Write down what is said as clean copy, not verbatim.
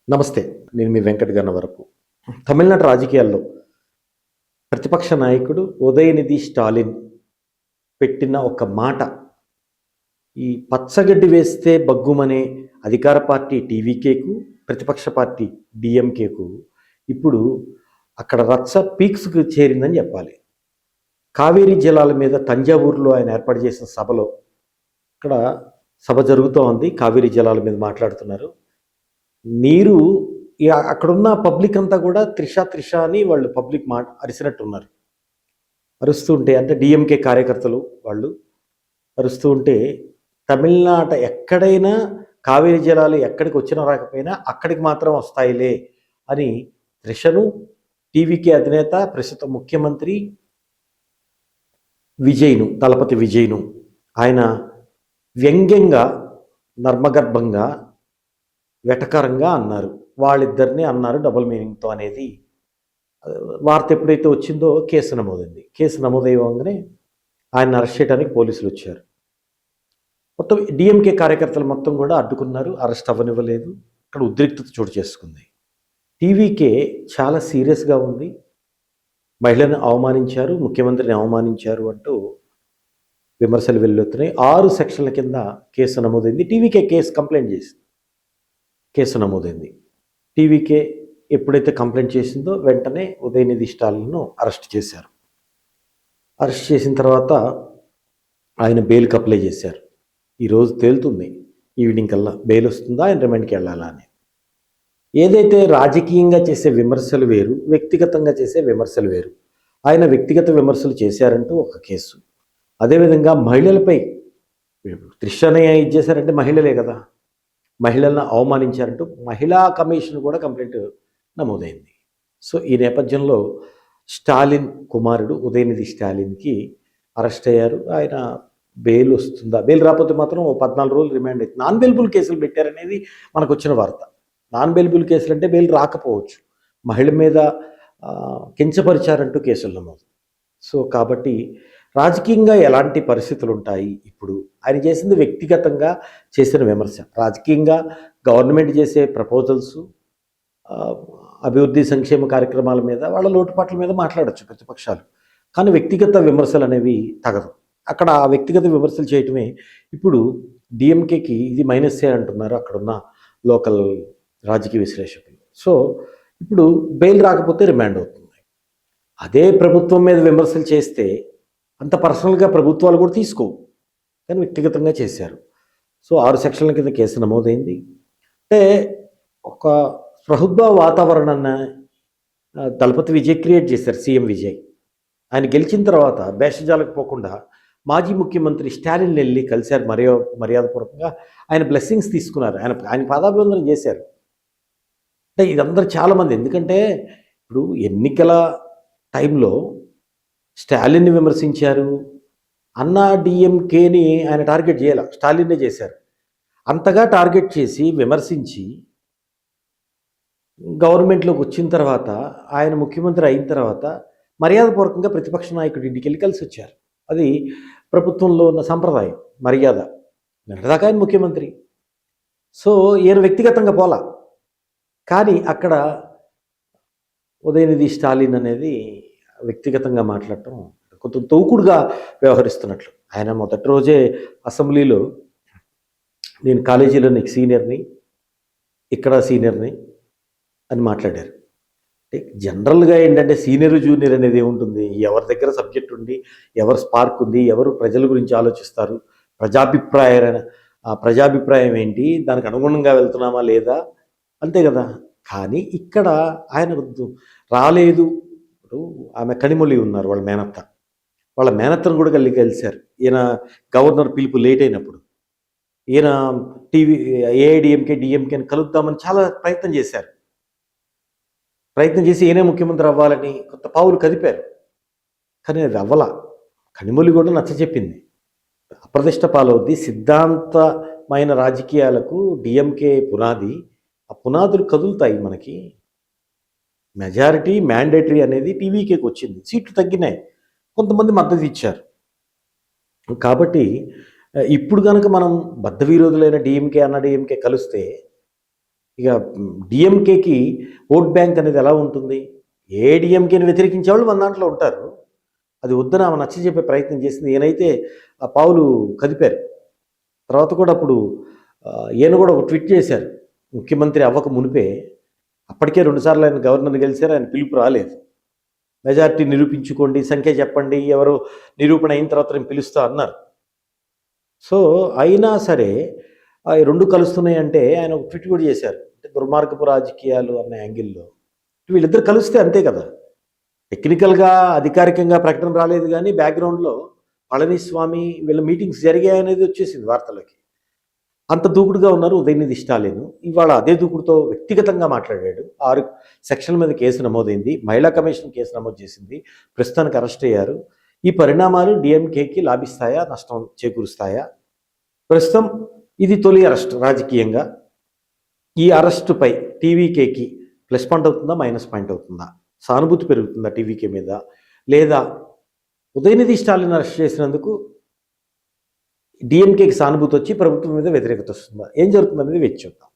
నమస్తే. నేను మీ వెంకట్ గన్నవరపు. తమిళనాడు రాజకీయాల్లో ప్రతిపక్ష నాయకుడు ఉదయనిధి స్టాలిన్ పెట్టిన ఒక మాట, ఈ పచ్చగడ్డి వేస్తే బగ్గుమనే అధికార పార్టీ టీవీకేకు, ప్రతిపక్ష పార్టీ డీఎంకేకు ఇప్పుడు అక్కడ రచ్చ పీక్స్‌కు చేరిందని చెప్పాలి. కావేరీ జలాల మీద తంజావూరులో ఆయన ఏర్పాటు చేసిన సభలో, ఇక్కడ సభ జరుగుతూ ఉంది. కావేరీ జలాల మీద మాట్లాడుతున్నారు. నీరు అక్కడున్న పబ్లిక్ అంతా కూడా త్రిష త్రిష అని వాళ్ళు పబ్లిక్ అరిసినట్టున్నారు. అరుస్తూ ఉంటే, అంటే డిఎంకే కార్యకర్తలు వాళ్ళు అరుస్తూ ఉంటే, తమిళనాట ఎక్కడైనా కావేరీ జలాలు ఎక్కడికి వచ్చినా రాకపోయినా అక్కడికి మాత్రం వస్తాయిలే అని త్రిషను, టీవీకే అధినేత ప్రస్తుత ముఖ్యమంత్రి విజయ్ను, దళపతి విజయ్ను ఆయన వ్యంగ్యంగా, నర్మగర్భంగా, వెటకారంగా అన్నారు. వాళ్ళిద్దరిని అన్నారు డబుల్ మీనింగ్తో అనేది వార్త ఎప్పుడైతే వచ్చిందో కేసు నమోదైంది. కేసు నమోదయ్యంగానే ఆయన అరెస్ట్ చేయడానికి పోలీసులు వచ్చారు. మొత్తం డిఎంకే కార్యకర్తలు మొత్తం కూడా అడ్డుకున్నారు, అరెస్ట్ అవ్వనివ్వలేదు. అక్కడ ఉద్రిక్తత చోటు చేసుకుంది. టీవీకే చాలా సీరియస్గా ఉంది. మహిళను అవమానించారు, ముఖ్యమంత్రిని అవమానించారు అంటూ విమర్శలు వెల్లువెత్తున్నాయి. 6 సెక్షన్ల కింద కేసు నమోదైంది. టీవీకే కంప్లైంట్ చేసింది. కేసు నమోదైంది. టీవీకే ఎప్పుడైతే కంప్లైంట్ చేసిందో వెంటనే ఉదయనిధి స్టాలిన్ను అరెస్ట్ చేశారు. అరెస్ట్ చేసిన తర్వాత ఆయన బెయిల్కి అప్లై చేశారు. ఈరోజు తేలుతుంది, ఈవినింగ్ కల్లా బెయిల్ వస్తుందా, ఆయన రిమాండ్కి వెళ్ళాలా అని. ఏదైతే రాజకీయంగా చేసే విమర్శలు వేరు, వ్యక్తిగతంగా చేసే విమర్శలు వేరు. ఆయన వ్యక్తిగత విమర్శలు చేశారంటూ ఒక కేసు, అదేవిధంగా మహిళలపై త్రిషనే ఇది చేశారంటే మహిళలే కదా, మహిళలను అవమానించారంటూ మహిళా కమిషన్ కూడా కంప్లైంట్ నమోదైంది. సో ఈ నేపథ్యంలో స్టాలిన్ కుమారుడు ఉదయనిధి స్టాలిన్కి అరెస్ట్ అయ్యారు. ఆయన బెయిల్ వస్తుందా, బెయిల్ రాకపోతే మాత్రం 14 రోజులు రిమాండ్ అవుతుంది. నాన్ బెయిలబుల్ కేసులు పెట్టారనేది మనకు వచ్చిన వార్త. నాన్ బెయిలబుల్ కేసులు అంటే బెయిల్ రాకపోవచ్చు, మహిళ మీద కించపరిచారంటూ కేసులు నమోదు. సో కాబట్టి రాజకీయంగా ఎలాంటి పరిస్థితులు ఉంటాయి, ఇప్పుడు ఆయన చేసింది వ్యక్తిగతంగా చేసిన విమర్శ. రాజకీయంగా గవర్నమెంట్ చేసే ప్రపోజల్స్, అభివృద్ధి సంక్షేమ కార్యక్రమాల మీద, వాళ్ళ లోటుపాట్ల మీద మాట్లాడచ్చు ప్రతిపక్షాలు. కానీ వ్యక్తిగత విమర్శలు అనేవి తగదు. అక్కడ ఆ వ్యక్తిగత విమర్శలు చేయటమే ఇప్పుడు డిఎంకేకి ఇది మైనస్సే అంటున్నారు అక్కడున్న లోకల్ రాజకీయ విశ్లేషకులు. సో ఇప్పుడు బెయిల్ రాకపోతే రిమాండ్ అవుతుంది. అదే ప్రభుత్వం మీద విమర్శలు చేస్తే అంత పర్సనల్గా ప్రభుత్వాలు కూడా తీసుకోవు, కానీ వ్యక్తిగతంగా చేశారు. సో 6 సెక్షన్ల కింద కేసు నమోదైంది. అంటే ఒక ప్రభుత్వ వాతావరణాన్ని దళపతి విజయ్ క్రియేట్ చేశారు. సీఎం విజయ్ ఆయన గెలిచిన తర్వాత భేషజాలకు పోకుండా మాజీ ముఖ్యమంత్రి స్టాలిన్ వెళ్ళి కలిశారు, మర్యాదపూర్వకంగా ఆయన బ్లెస్సింగ్స్ తీసుకున్నారు, ఆయన పాదాభివందనం చేశారు. అంటే ఇదందరూ చాలామంది, ఎందుకంటే ఇప్పుడు ఎన్నికల టైంలో స్టాలిన్ని విమర్శించారు, అన్నా డిఎంకేని ఆయన టార్గెట్ చేయాల, స్టాలిన్నే చేశారు. అంతగా టార్గెట్ చేసి విమర్శించి గవర్నమెంట్లోకి వచ్చిన తర్వాత, ఆయన ముఖ్యమంత్రి అయిన తర్వాత మర్యాదపూర్వకంగా ప్రతిపక్ష నాయకుడి ఇంటికి వెళ్ళి కలిసి వచ్చారు. అది ప్రభుత్వంలో ఉన్న సంప్రదాయం, మర్యాద. నిన్నటిదాకా ఆయన ముఖ్యమంత్రి. సో ఈయన వ్యక్తిగతంగా పోలా, కానీ అక్కడ ఉదయనిధి స్టాలిన్ అనేది వ్యక్తిగతంగా మాట్లాడటం కొంచెం తౌకుడుగా వ్యవహరిస్తున్నట్లు. ఆయన మొదటి రోజే అసెంబ్లీలో నేను కాలేజీలో నీకు సీనియర్ని, ఇక్కడ సీనియర్ని అని మాట్లాడారు. అంటే జనరల్గా ఏంటంటే సీనియర్ జూనియర్ అనేది ఏముంటుంది, ఎవరి దగ్గర సబ్జెక్ట్ ఉండి, ఎవరు స్పార్క్ ఉంది, ఎవరు ప్రజల గురించి ఆలోచిస్తారు, ప్రజాభిప్రాయం ఏంటి, దానికి అనుగుణంగా వెళ్తున్నామా లేదా, అంతే కదా. కానీ ఇక్కడ ఆయన రాలేదు. ఇప్పుడు ఆమె కనిమొళి ఉన్నారు, వాళ్ళ మేనత్తను కూడా కలిశారు. ఈయన గవర్నర్ పిలుపు లేట్ అయినప్పుడు ఈయన ఏఐడిఎంకే డిఎంకేని కలుద్దామని చాలా ప్రయత్నం చేసి ఈయనే ముఖ్యమంత్రి అవ్వాలని కొంత పావులు కదిపారు. కానీ అది అవ్వలా. కనిమొళి కూడా నచ్చచెప్పింది. అప్రతిష్ట పాలవుద్ది. సిద్ధాంతమైన రాజకీయాలకు డిఎంకే పునాది. ఆ పునాదులు కదులుతాయి. మనకి మెజారిటీ మ్యాండేటరీ అనేది టీవీకేకి వచ్చింది, సీట్లు తగ్గినాయి, కొంతమంది మద్దతు ఇచ్చారు. కాబట్టి ఇప్పుడు కనుక మనం బద్ధ విరోధులైన డిఎంకే అన్న డిఎంకే కలిస్తే ఇక డిఎంకేకి ఓట్ బ్యాంక్ అనేది ఎలా ఉంటుంది? ఏ డిఎంకేని వ్యతిరేకించే వాళ్ళు మన దాంట్లో ఉంటారు. అది వద్దని ఆమె నచ్చ చెప్పే ప్రయత్నం చేసింది. ఈయనైతే ఆ పావులు కదిపారు. తర్వాత కూడా అప్పుడు ఈయన కూడా ఒక ట్వీట్ చేశారు. ముఖ్యమంత్రి అవ్వక మునిపే అప్పటికే 2 సార్లు ఆయన గవర్నర్ గెలిచారు. ఆయన పిలుపు రాలేదు. మెజారిటీ నిరూపించుకోండి, సంఖ్య చెప్పండి, ఎవరు నిరూపణ అయిన తర్వాత నేను పిలుస్తా అన్నారు. సో అయినా సరే ఆ 2 కలుస్తున్నాయంటే ఆయన ఒక ట్వీట్ కూడా చేశారు. అంటే దుర్మార్గపు రాజకీయాలు అన్న యాంగిల్లో వీళ్ళిద్దరు కలిస్తే అంతే కదా. టెక్నికల్గా అధికారికంగా ప్రకటన రాలేదు కానీ బ్యాక్గ్రౌండ్లో పళనిస్వామి వీళ్ళ మీటింగ్స్ జరిగాయనేది వచ్చేసింది వార్తలకి. అంత దూకుడుగా ఉన్నారు ఉదయనిధి స్టాలిన్. ఇవాళ అదే దూకుడుతో వ్యక్తిగతంగా మాట్లాడాడు. 6 సెక్షన్ల మీద కేసు నమోదైంది. మహిళా కమిషన్ కేసు నమోదు చేసింది. ప్రస్తుతానికి అరెస్ట్ అయ్యారు. ఈ పరిణామాలు డిఎంకేకి లాభిస్తాయా, నష్టం చేకూరుస్తాయా? ప్రస్తుతం ఇది తొలి అరెస్ట్ రాజకీయంగా. ఈ అరెస్టుపై టీవీకేకి ప్లస్ పాయింట్ అవుతుందా, మైనస్ పాయింట్ అవుతుందా? సానుభూతి పెరుగుతుందా టీవీకే మీద? లేదా ఉదయనిధి స్టాలిన్ అరెస్ట్ చేసినందుకు డిఎంకేకి సానుభూతి వచ్చి ప్రభుత్వం మీద వ్యతిరేకత వస్తుందా? ఏం జరుగుతుందనేది వేచి చూద్దాం.